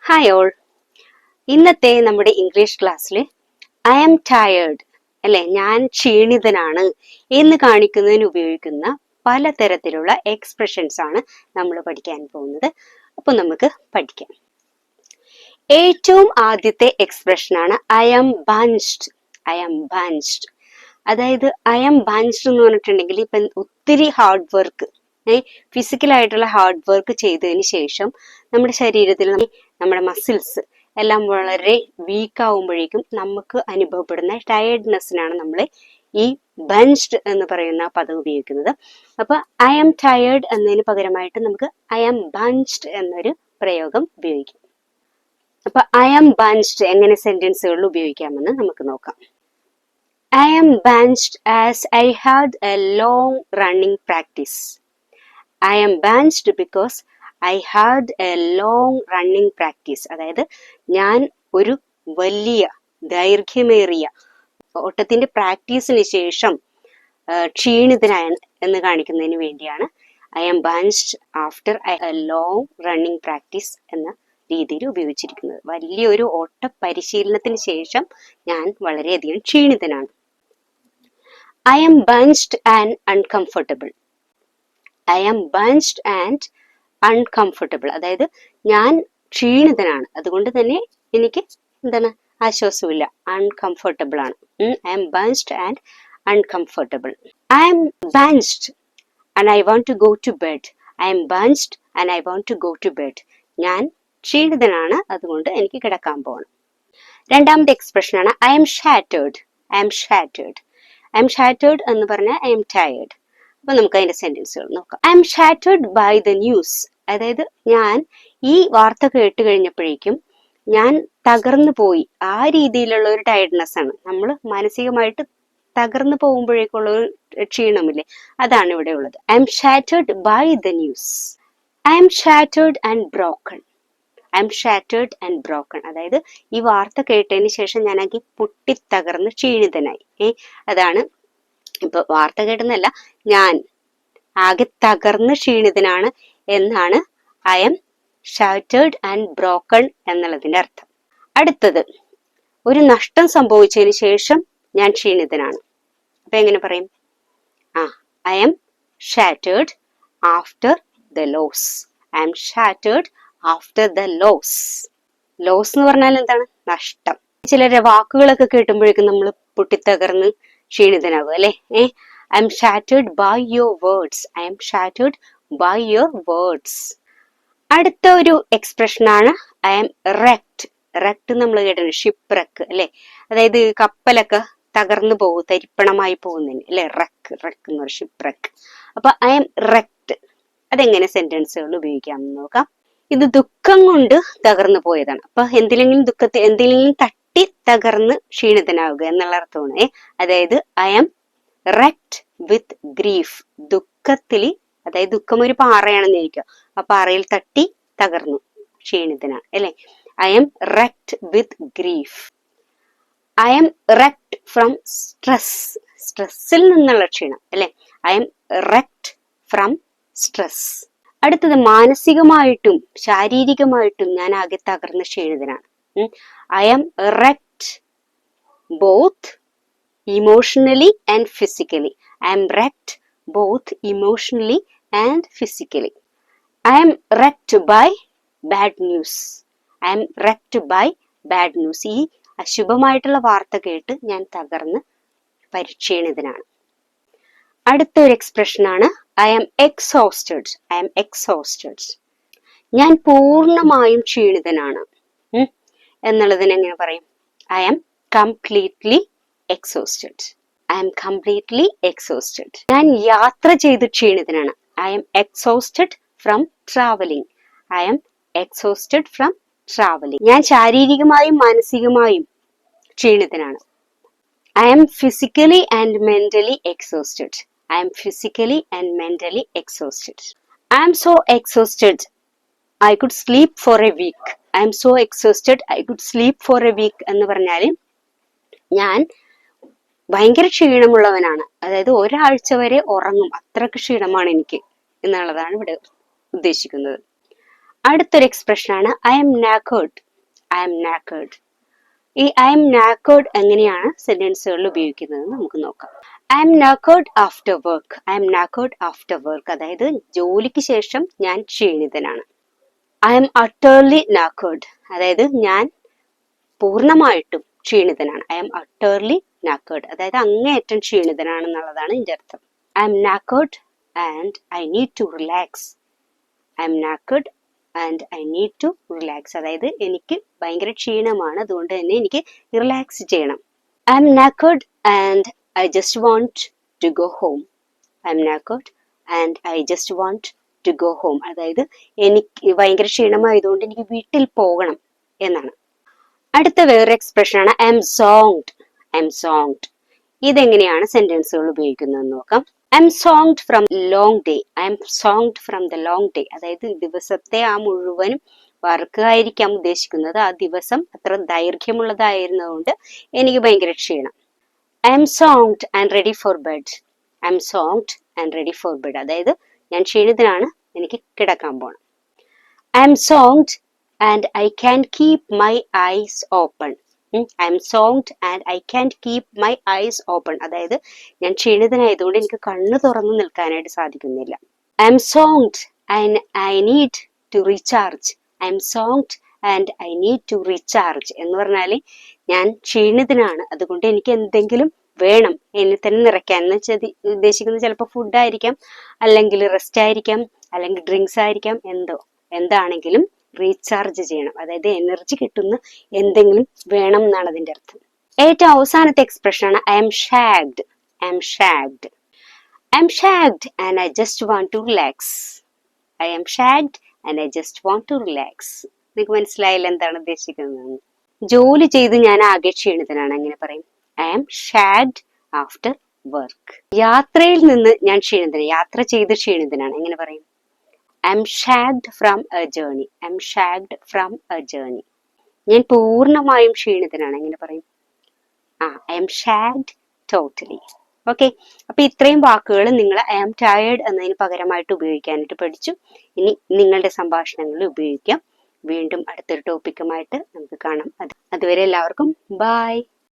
Hi all. ഇന്നത്തെ നമ്മുടെ English ക്ലാസ്സിൽ ഐ ആം ടയേർഡ് അല്ലെ, ഞാൻ ക്ഷീണിതനാണ് എന്ന് കാണിക്കുന്നതിന് ഉപയോഗിക്കുന്ന പലതരത്തിലുള്ള എക്സ്പ്രഷൻസ് ആണ് നമ്മൾ പഠിക്കാൻ പോകുന്നത്. അപ്പൊ നമുക്ക് പഠിക്കാം. ഏറ്റവും ആദ്യത്തെ എക്സ്പ്രഷനാണ് ഐ ആം ബഞ്ച്ഡ്. ഐ ആം ബഞ്ച്ഡ്, അതായത് ഐ ആം ബഞ്ച്ഡ് എന്ന് പറഞ്ഞിട്ടുണ്ടെങ്കിൽ ഇപ്പം ഒത്തിരി ഹാർഡ് വർക്ക്, ഫിസിക്കലായിട്ടുള്ള ഹാർഡ് വർക്ക് ചെയ്തതിന് ശേഷം നമ്മുടെ ശരീരത്തിൽ നമ്മുടെ മസിൽസ് എല്ലാം വളരെ വീക്ക് ആവുമ്പോഴേക്കും നമുക്ക് അനുഭവപ്പെടുന്ന ടയർഡ്നെസ്സിനാണ് നമ്മൾ ഈ ബഞ്ച്ഡ് എന്ന് പറയുന്ന പദം ഉപയോഗിക്കുന്നത്. അപ്പൊ ഐ ആം ടയേർഡ് എന്നതിന് പകരമായിട്ട് നമുക്ക് ഐ ആം ബഞ്ച്ഡ് എന്നൊരു പ്രയോഗം ഉപയോഗിക്കാം. അപ്പൊ ഐ ആം ബഞ്ച്ഡ് എങ്ങനെ സെന്റൻസുകളിൽ ഉപയോഗിക്കാമെന്ന് നമുക്ക് നോക്കാം. I am benched as I had a long running practice. I am benched because I had a long running practice. അതായത് ഞാൻ ഒരു വലിയ ദൈർഘ്യമേറിയ ഓട്ടത്തിന്റെ പ്രാക്ടീസിന് ശേഷം ക്ഷീണിതനായ എന്ന് കാണിക്കുന്നതിന് വേണ്ടിയാണ് I am benched after a long running practice എന്ന രീതിയിൽ ഉപയോഗിച്ചിരിക്കുന്നത്. വലിയൊരു ഓട്ട പരിശീലനത്തിന് ശേഷം ഞാൻ വളരെയധികം ക്ഷീണിതനാണ്. I am bunched and uncomfortable. I am bunched and uncomfortable. അതായത് ഞാൻ ക്ഷീണിതനാണ്, അതുകൊണ്ട് തന്നെ എനിക്ക് എന്താണ് ആശ്വാസമില്ല, അൺകംഫർട്ടബിൾ ആണ്. I am bunched and uncomfortable. I am bunched and I want to go to bed. I am bunched and I want to go to bed. ഞാൻ ക്ഷീണിതനാണ്, അതുകൊണ്ട് എനിക്ക് കിടക്കാൻ പോകണം. രണ്ടാമത്തെ എക്സ്പ്രഷൻ ആണ് I am shattered. I am shattered. I M shattered എന്ന് പറഞ്ഞാൽ I am tired. അപ്പൊ നമുക്ക് അതിന്റെ സെന്റൻസുകൾ നോക്കാം. I'm shattered by the news. അതായത് ഞാൻ ഈ വാർത്ത കേട്ട് കഴിഞ്ഞപ്പോഴേക്കും ഞാൻ തകർന്നു പോയി. ആ രീതിയിലുള്ള ഒരു ടയർഡ്നെസ് ആണ്. നമ്മൾ മാനസികമായിട്ട് തകർന്നു പോകുമ്പോഴേക്കുള്ള ഒരു ക്ഷീണമില്ലേ, അതാണ് ഇവിടെ ഉള്ളത്. I'm shattered by the news. I'm shattered and broken. I'm shattered and broken, അതായത് ഈ വാർത്ത കേട്ടതിന് ശേഷം ഞാനാക്കി പൊട്ടിത്തകർന്ന് ക്ഷീണിതനായി. അതാണ് ഇപ്പൊ വാർത്ത കേട്ടെന്നല്ല, ഞാൻ ആകെ തകർന്ന് ക്ഷീണിതനാണ് എന്നാണ് I M shattered and broken എന്നുള്ളതിന്റെ അർത്ഥം. അടുത്തത്, ഒരു നഷ്ടം സംഭവിച്ചതിന് ശേഷം ഞാൻ ക്ഷീണിതനാണ്. അപ്പൊ എങ്ങനെ പറയും? I'm shattered after the loss. I'm shattered after the loss. Loss എന്ന് പറഞ്ഞാൽ എന്താണ്? നഷ്ടം. ചിലരുടെ വാക്കുകളൊക്കെ കേട്ടുമ്പോഴേക്കും നമ്മൾ പൊട്ടിത്തകർന്ന് ക്ഷീണിതനാകും അല്ലെ. I'm shattered by your words. I'm shattered by your words. അടുത്ത ഒരു എക്സ്പ്രഷൻ ആണ് ഐ എം റെക്ട്. റെക്ട് നമ്മൾ കേട്ടിട്ടുണ്ട്, ഷിപ്പ് റെക്ക് അല്ലെ. അതായത് കപ്പലൊക്കെ തകർന്നു പോകും, തരിപ്പണമായി പോകുന്നതിന് അല്ലെ റെക്ക്. റെക്ക് എന്ന് പറയും ഷിപ്പ് റെക്ക്. അപ്പൊ ഐ എം റെക്ട്, അതെങ്ങനെ സെന്റൻസുകൾ ഉപയോഗിക്കാമെന്ന് നോക്കാം. ഇത് ദുഃഖം കൊണ്ട് തകർന്നു പോയതാണ്. അപ്പൊ എന്തെങ്കിലും തട്ടി തകർന്ന് ക്ഷീണിതനാവുക എന്നുള്ള അർത്ഥമാണ്. അതായത് I am wrecked with grief. ദുഃഖത്തില്, അതായത് ദുഃഖം ഒരു പാറയാണെന്ന് ഇരിക്കുക, ആ പാറയിൽ തട്ടി തകർന്നു ക്ഷീണിതനാണ് അല്ലെ. I am wrecked with grief. I am wrecked from stress. സ്ട്രെസ്സിൽ നിന്നുള്ള ക്ഷീണം അല്ലെ. I am wrecked from stress. അടുത്തത്, മാനസികമായിട്ടും ശാരീരികമായിട്ടും ഞാൻ ആകെ തകർന്ന ക്ഷീണിതനാണ്. I am wrecked both emotionally and physically. I am wrecked both emotionally and physically. I am wrecked by bad news. I am wrecked by bad news. ഈ അശുഭമായിട്ടുള്ള വാർത്ത കേട്ട് ഞാൻ തകർന്ന് പരിക്ഷീണിതനാണ്. അടുത്ത ഒരു എക്സ്പ്രഷൻ ആണ് I am exhausted. I am exhausted. ഞാൻ പൂർണ്ണമായും ക്ഷീണിതനാണ് എന്നുള്ളതിന് എങ്ങനെ പറയും? I am completely exhausted. I am completely exhausted. ഞാൻ യാത്ര ചെയ്ത് ക്ഷീണിതനാണ്. I am exhausted from travelling. I am exhausted from travelling. ഞാൻ ശാരീരികമായും മാനസികമായും ക്ഷീണിതനാണ്. I am physically and mentally exhausted. I am physically and mentally exhausted. I am so exhausted I could sleep for a week. I am so exhausted I could sleep for a week എന്ന് പറഞ്ഞാൽ ഞാൻ ഭയങ്കര ക്ഷീണമുള്ളവനാണ്, അതായത് ഒരാഴ്ച വരെ ഉറങ്ങും, അത്രക്ക് ക്ഷീണമാണ് എനിക്ക് എന്നുള്ളതാണ് ഇവിടെ ഉദ്ദേശിക്കുന്നത്. അടുത്തൊരു എക്സ്പ്രഷൻ ആണ് I'm knackered. I'm knackered. ഈ ഐ എം നാക്കേർഡ് എങ്ങനെയാണ് സെന്റൻസുകളിൽ ഉപയോഗിക്കുന്നത് നമുക്ക് നോക്കാം. I'm knackered after work. I'm knackered after work, അതായത് ജോലിക്ക് ശേഷം ഞാൻ ക്ഷീണിതനാണ്. ഐ എം അട്ടേർലി നാക്കേർഡ്, അതായത് ഞാൻ പൂർണ്ണമായിട്ടും ക്ഷീണിതനാണ്. ഐ എം അട്ടേർലി നാക്കേർഡ്, അതായത് അങ്ങേയറ്റം ക്ഷീണിതനാണെന്നുള്ളതാണ് ഇതിന്റെ അർത്ഥം. I'm knackered and I need to relax. I'm knackered and I need to relax, അതായത് എനിക്ക് ഭയങ്കര ക്ഷീണമാണ്, അതുകൊണ്ട് തന്നെ എനിക്ക് റിലാക്സ് ചെയ്യണം. I'm knackered and I just want to go home. I'm knackered and I just want to go home, അതായത് എനിക്ക് ഭയങ്കര ക്ഷീണമായതുകൊണ്ട് എനിക്ക് വീട്ടിൽ പോകണം എന്നാണ്. അടുത്ത വേറൊരു എക്സ്പ്രഷൻ ആണ് I'm zonked. I'm zonked. ഇതെങ്ങനെയാണ് സെന്റൻസുകൾ ഉപയോഗിക്കുന്നത് നോക്കാം. I'm zonked from long day. I'm zonked from the long day, അതായത് ദിവസത്തെ ആ മുഴുവനും വർക്ക് ആയിരിക്കാം ഉദ്ദേശിക്കുന്നത്. ആ ദിവസം അത്ര ദൈർഘ്യമുള്ളതായിരുന്നതുകൊണ്ട് എനിക്ക് ഭയങ്കര ക്ഷീണം. I'm zonked and ready for bed. I'm zonked and ready for bed, അതായത് ഞാൻ ക്ഷീണിതനാണ്, എനിക്ക് കിടക്കാൻ പോകണം. I'm zonked and I can keep my eyes open. I'm zonked and I can keep my eyes open, അതായത് ഞാൻ ക്ഷീണിതനായതുകൊണ്ട് എനിക്ക് കണ്ണ് തുറന്നു നിൽക്കാനായിട്ട് സാധിക്കുന്നില്ല. I'm zonked and I need to recharge. I'm zonked and I need to recharge എന്ന് പറഞ്ഞാൽ ഞാൻ ക്ഷീണിതനാണ്, അതുകൊണ്ട് എനിക്ക് എന്തെങ്കിലും വേണം എന്നെ തന്നെ നിറയ്ക്കാൻ. എന്ന് വെച്ചാൽ ഉദ്ദേശിക്കുന്നത് ചിലപ്പോൾ ഫുഡ് ആയിരിക്കാം, അല്ലെങ്കിൽ റെസ്റ്റ് ആയിരിക്കാം, അല്ലെങ്കിൽ ഡ്രിങ്ക്സ് ആയിരിക്കാം, എന്താണെങ്കിലും റീചാർജ് ചെയ്യണം, അതായത് എനർജി കിട്ടുന്ന എന്തെങ്കിലും വേണം എന്നാണ് അതിന്റെ അർത്ഥം. ഏറ്റവും അവസാനത്തെ എക്സ്പ്രഷൻ ആണ് I'm shagged. I'm shagged. I'm shagged and I just want to relax. I'm shagged and I just want to relax. നിങ്ങൾക്ക് മനസ്സിലായില്ല എന്താണ് ഉദ്ദേശിക്കുന്നത്? ജോലി ചെയ്ത് ഞാൻ ആകെ ക്ഷീണിതനാണ്, എങ്ങനെ പറയും? I'm shagged after work. യാത്രയിൽ നിന്ന് ഞാൻ ക്ഷീണിതനാണ്, യാത്ര ചെയ്ത് ക്ഷീണിതനാണ്, എങ്ങനെ പറയും? I'm shagged from a journey. I'm shagged from a journey. ഞാൻ പൂർണ്ണമായും ക്ഷീണിതനാണ്, എങ്ങനെ പറയും? I'm shagged totally. Okay, അപ്പൊ ഇത്രയും വാക്കുകൾ നിങ്ങൾ ഐ ആം ടയേർഡ് എന്നതിന് പകരമായിട്ട് ഉപയോഗിക്കാനായിട്ട് പഠിച്ചു. ഇനി നിങ്ങളുടെ സംഭാഷണങ്ങളിൽ ഉപയോഗിക്കാം. വീണ്ടും അടുത്തൊരു ടോപ്പിക്കുമായിട്ട് നമുക്ക് കാണാം. അതുവരെ എല്ലാവർക്കും ബൈ.